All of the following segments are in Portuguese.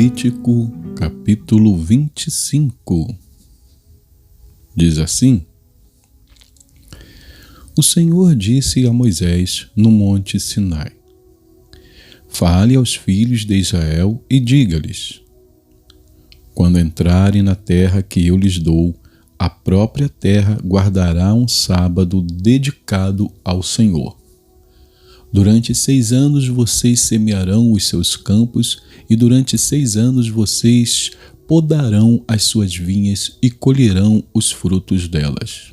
Levítico, capítulo 25. Diz assim: O Senhor disse a Moisés no monte Sinai: Fale aos filhos de Israel e diga-lhes: Quando entrarem na terra que eu lhes dou, a própria terra guardará um sábado dedicado ao Senhor. Durante 6 anos vocês semearão os seus campos, e durante 6 anos vocês podarão as suas vinhas e colherão os frutos delas.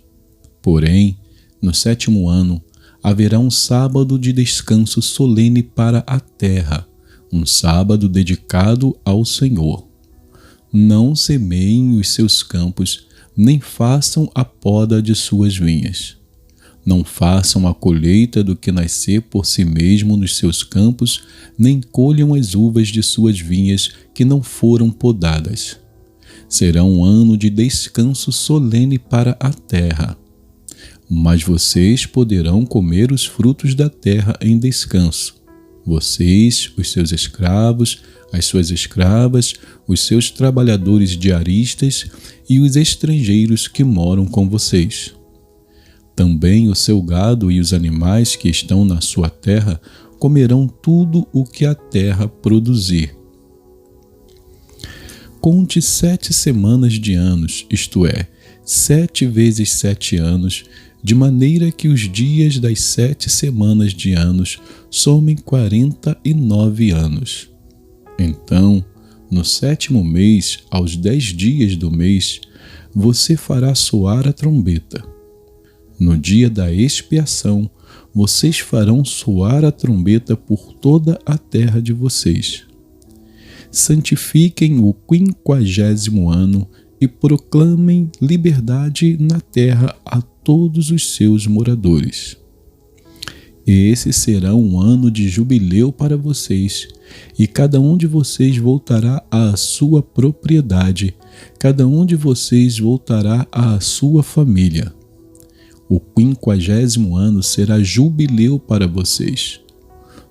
Porém, no 7º ano, haverá um sábado de descanso solene para a terra, um sábado dedicado ao Senhor. Não semeiem os seus campos, nem façam a poda de suas vinhas. Não façam a colheita do que nascer por si mesmo nos seus campos, nem colham as uvas de suas vinhas que não foram podadas. Será um ano de descanso solene para a terra. Mas vocês poderão comer os frutos da terra em descanso. Vocês, os seus escravos, as suas escravas, os seus trabalhadores diaristas e os estrangeiros que moram com vocês. Também o seu gado e os animais que estão na sua terra comerão tudo o que a terra produzir. Conte 7 semanas de anos, isto é, 7 vezes 7 anos, de maneira que os dias das 7 semanas de anos somem 49 anos. Então, no 7º mês, aos 10 dias do mês, você fará soar a trombeta. No dia da expiação, vocês farão soar a trombeta por toda a terra de vocês. Santifiquem o 50º ano e proclamem liberdade na terra a todos os seus moradores. Esse será um ano de jubileu para vocês, e cada um de vocês voltará à sua propriedade, cada um de vocês voltará à sua família. O 50º ano será jubileu para vocês.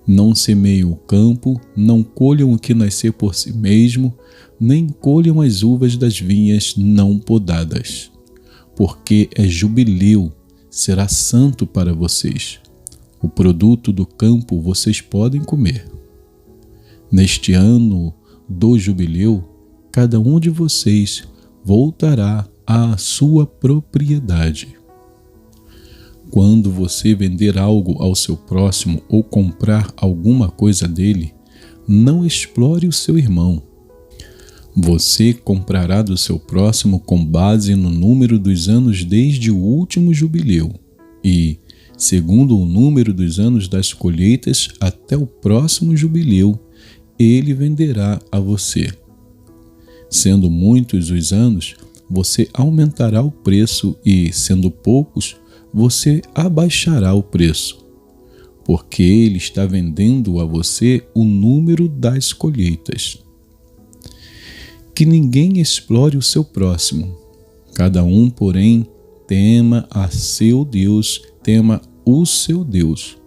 Não semeiem o campo, não colham o que nascer por si mesmo, nem colham as uvas das vinhas não podadas. Porque é jubileu, será santo para vocês. O produto do campo vocês podem comer. Neste ano do jubileu, cada um de vocês voltará à sua propriedade. Quando você vender algo ao seu próximo ou comprar alguma coisa dele, não explore o seu irmão. Você comprará do seu próximo com base no número dos anos desde o último jubileu e, segundo o número dos anos das colheitas até o próximo jubileu, ele venderá a você. Sendo muitos os anos, você aumentará o preço e, sendo poucos, você abaixará o preço, porque ele está vendendo a você o número das colheitas. Que ninguém explore o seu próximo. Cada um, porém, tema a seu Deus, tema o seu Deus,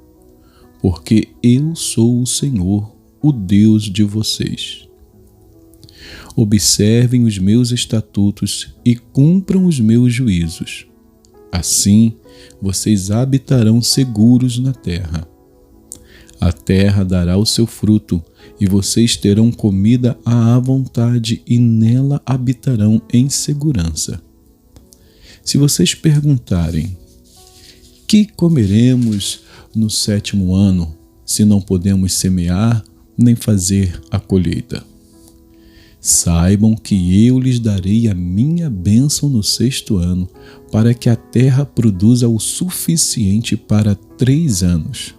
porque eu sou o Senhor, o Deus de vocês. Observem os meus estatutos e cumpram os meus juízos. Assim, vocês habitarão seguros na terra. A terra dará o seu fruto, e vocês terão comida à vontade, e nela habitarão em segurança. Se vocês perguntarem: que comeremos no 7º ano, se não podemos semear nem fazer a colheita? Saibam que eu lhes darei a minha bênção no 6º ano, para que a terra produza o suficiente para 3 anos.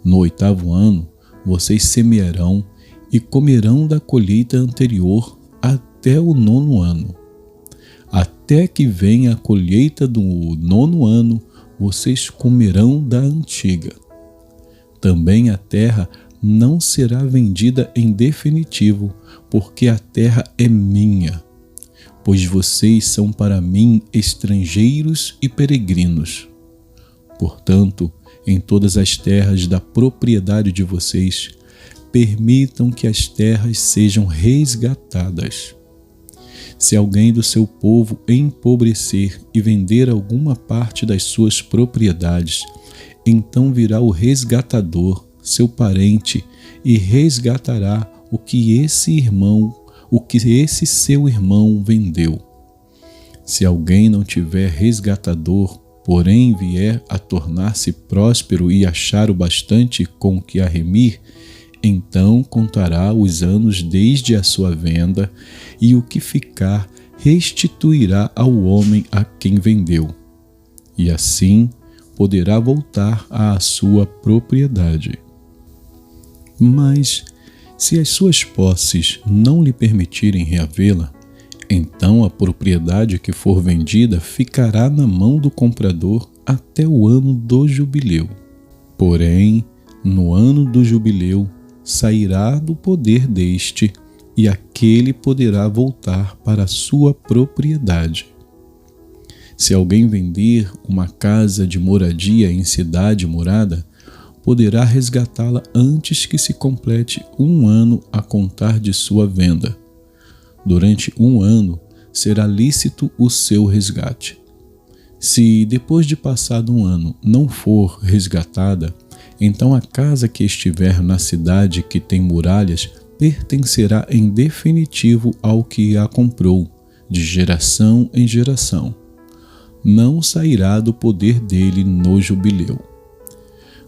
No 8º ano, vocês semearão e comerão da colheita anterior até o 9º ano. Até que venha a colheita do 9º ano, vocês comerão da antiga. Também a terra não será vendida em definitivo, porque a terra é minha, pois vocês são para mim estrangeiros e peregrinos. Portanto, em todas as terras da propriedade de vocês, permitam que as terras sejam resgatadas. Se alguém do seu povo empobrecer e vender alguma parte das suas propriedades, então virá o resgatador, seu parente, e resgatará o que esse seu irmão vendeu. Se alguém não tiver resgatador, porém vier a tornar-se próspero e achar o bastante com que a remir, então contará os anos desde a sua venda, e o que ficar restituirá ao homem a quem vendeu. E assim poderá voltar à sua propriedade. Mas, se as suas posses não lhe permitirem reavê-la, então a propriedade que for vendida ficará na mão do comprador até o ano do jubileu. Porém, no ano do jubileu, sairá do poder deste, e aquele poderá voltar para a sua propriedade. Se alguém vender uma casa de moradia em cidade morada, poderá resgatá-la antes que se complete 1 ano a contar de sua venda. Durante 1 ano será lícito o seu resgate. Se depois de passado 1 ano não for resgatada, então a casa que estiver na cidade que tem muralhas pertencerá em definitivo ao que a comprou, de geração em geração. Não sairá do poder dele no jubileu.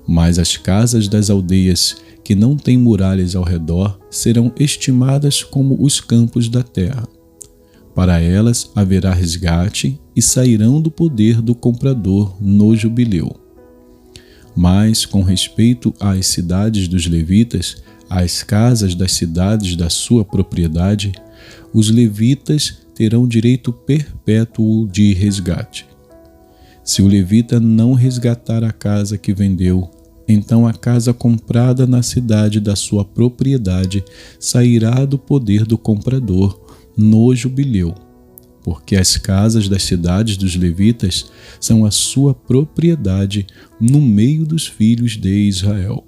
Mas as casas das aldeias que não têm muralhas ao redor serão estimadas como os campos da terra. Para elas haverá resgate e sairão do poder do comprador no jubileu. Mas, com respeito às cidades dos levitas, às casas das cidades da sua propriedade, os levitas terão direito perpétuo de resgate. Se o levita não resgatar a casa que vendeu, então a casa comprada na cidade da sua propriedade sairá do poder do comprador no jubileu, porque as casas das cidades dos levitas são a sua propriedade no meio dos filhos de Israel.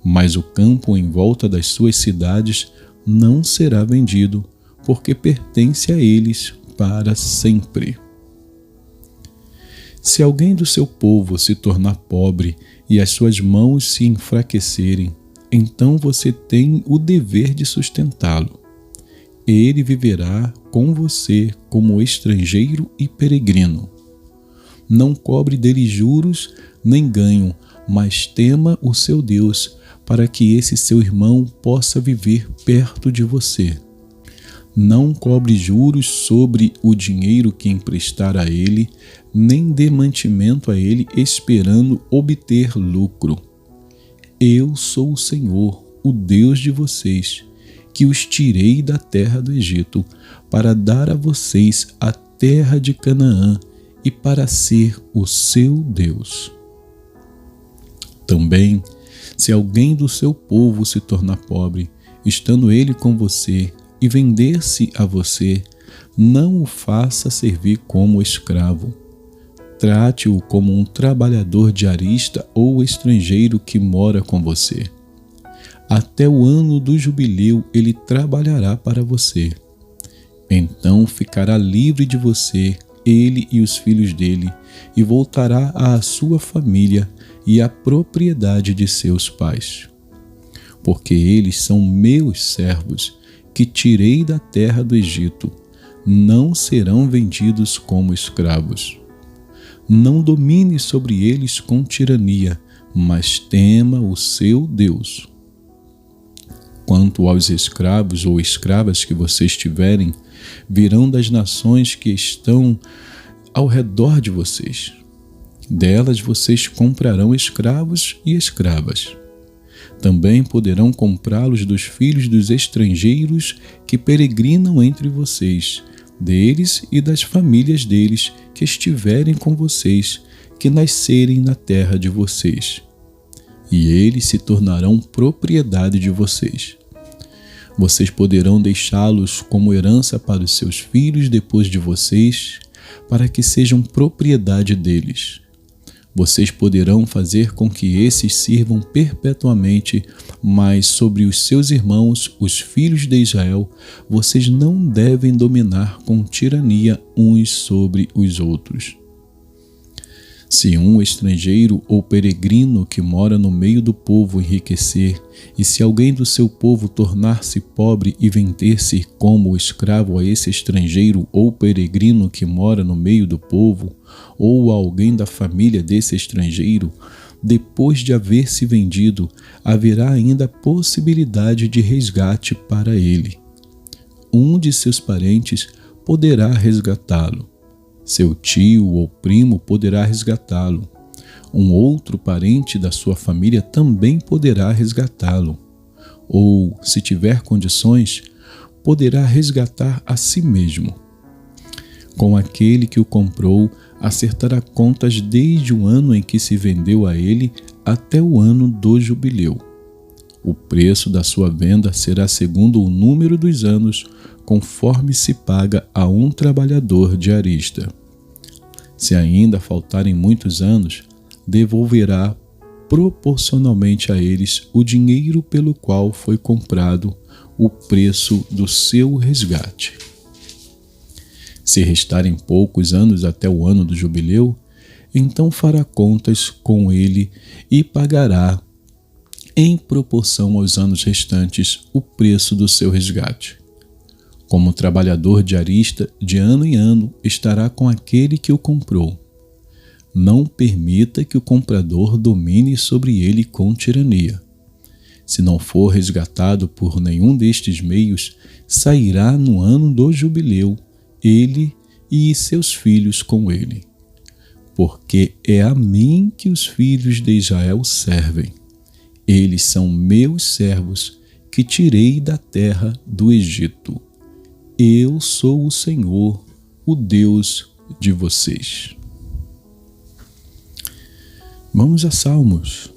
Mas o campo em volta das suas cidades não será vendido, porque pertence a eles para sempre. Se alguém do seu povo se tornar pobre e as suas mãos se enfraquecerem, então você tem o dever de sustentá-lo. Ele viverá com você como estrangeiro e peregrino. Não cobre dele juros nem ganho, mas tema o seu Deus, para que esse seu irmão possa viver perto de você. Não cobre juros sobre o dinheiro que emprestar a ele, nem dê mantimento a ele esperando obter lucro. Eu sou o Senhor, o Deus de vocês, que os tirei da terra do Egito, para dar a vocês a terra de Canaã e para ser o seu Deus. Também, se alguém do seu povo se tornar pobre, estando ele com você, e vender-se a você, não o faça servir como escravo. Trate-o como um trabalhador diarista ou estrangeiro que mora com você. Até o ano do jubileu ele trabalhará para você. Então ficará livre de você, ele e os filhos dele, e voltará à sua família e à propriedade de seus pais. Porque eles são meus servos, que tirei da terra do Egito, não serão vendidos como escravos. Não domine sobre eles com tirania, mas tema o seu Deus. Quanto aos escravos ou escravas que vocês tiverem, virão das nações que estão ao redor de vocês. Delas vocês comprarão escravos e escravas. Também poderão comprá-los dos filhos dos estrangeiros que peregrinam entre vocês, deles e das famílias deles que estiverem com vocês, que nascerem na terra de vocês. E eles se tornarão propriedade de vocês. Vocês poderão deixá-los como herança para os seus filhos depois de vocês, para que sejam propriedade deles. Vocês poderão fazer com que esses sirvam perpetuamente, mas sobre os seus irmãos, os filhos de Israel, vocês não devem dominar com tirania uns sobre os outros. Se um estrangeiro ou peregrino que mora no meio do povo enriquecer, e se alguém do seu povo tornar-se pobre e vender-se como escravo a esse estrangeiro ou peregrino que mora no meio do povo, ou a alguém da família desse estrangeiro, depois de haver se vendido, haverá ainda possibilidade de resgate para ele. Um de seus parentes poderá resgatá-lo. Seu tio ou primo poderá resgatá-lo. Um outro parente da sua família também poderá resgatá-lo. Ou, se tiver condições, poderá resgatar a si mesmo. Com aquele que o comprou, acertará contas desde o ano em que se vendeu a ele até o ano do jubileu. O preço da sua venda será segundo o número dos anos, conforme se paga a um trabalhador diarista. Se ainda faltarem muitos anos, devolverá proporcionalmente a eles o dinheiro pelo qual foi comprado, o preço do seu resgate. Se restarem poucos anos até o ano do jubileu, então fará contas com ele e pagará, em proporção aos anos restantes, o preço do seu resgate. Como trabalhador diarista, de ano em ano, estará com aquele que o comprou. Não permita que o comprador domine sobre ele com tirania. Se não for resgatado por nenhum destes meios, sairá no ano do jubileu, ele e seus filhos com ele. Porque é a mim que os filhos de Israel servem. Eles são meus servos, que tirei da terra do Egito. Eu sou o Senhor, o Deus de vocês. Vamos a Salmos.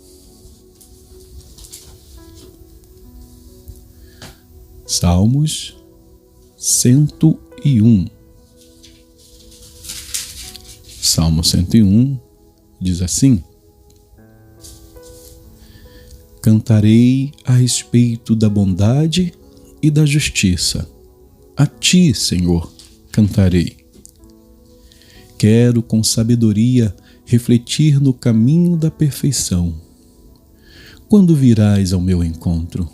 Salmos 101. Salmo 101 diz assim: Cantarei a respeito da bondade e da justiça. A ti, Senhor, cantarei. Quero com sabedoria refletir no caminho da perfeição. Quando virás ao meu encontro?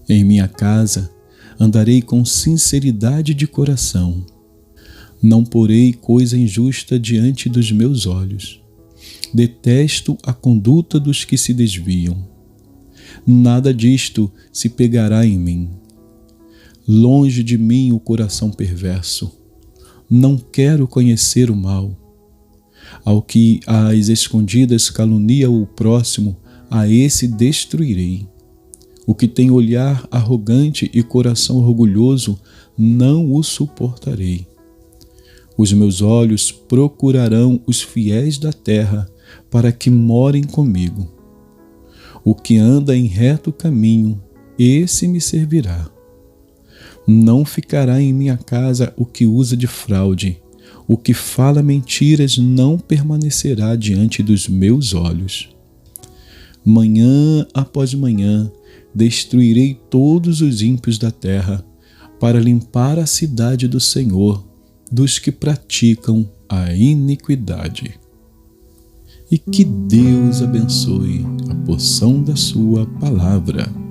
Em minha casa andarei com sinceridade de coração. Não porei coisa injusta diante dos meus olhos. Detesto a conduta dos que se desviam. Nada disto se pegará em mim. Longe de mim o coração perverso. Não quero conhecer o mal. Ao que às escondidas calunia o próximo, a esse destruirei. O que tem olhar arrogante e coração orgulhoso, não o suportarei. Os meus olhos procurarão os fiéis da terra, para que morem comigo. O que anda em reto caminho, esse me servirá. Não ficará em minha casa o que usa de fraude. O que fala mentiras não permanecerá diante dos meus olhos. Manhã após manhã destruirei todos os ímpios da terra, para limpar a cidade do Senhor, dos que praticam a iniquidade. E que Deus abençoe a porção da sua palavra.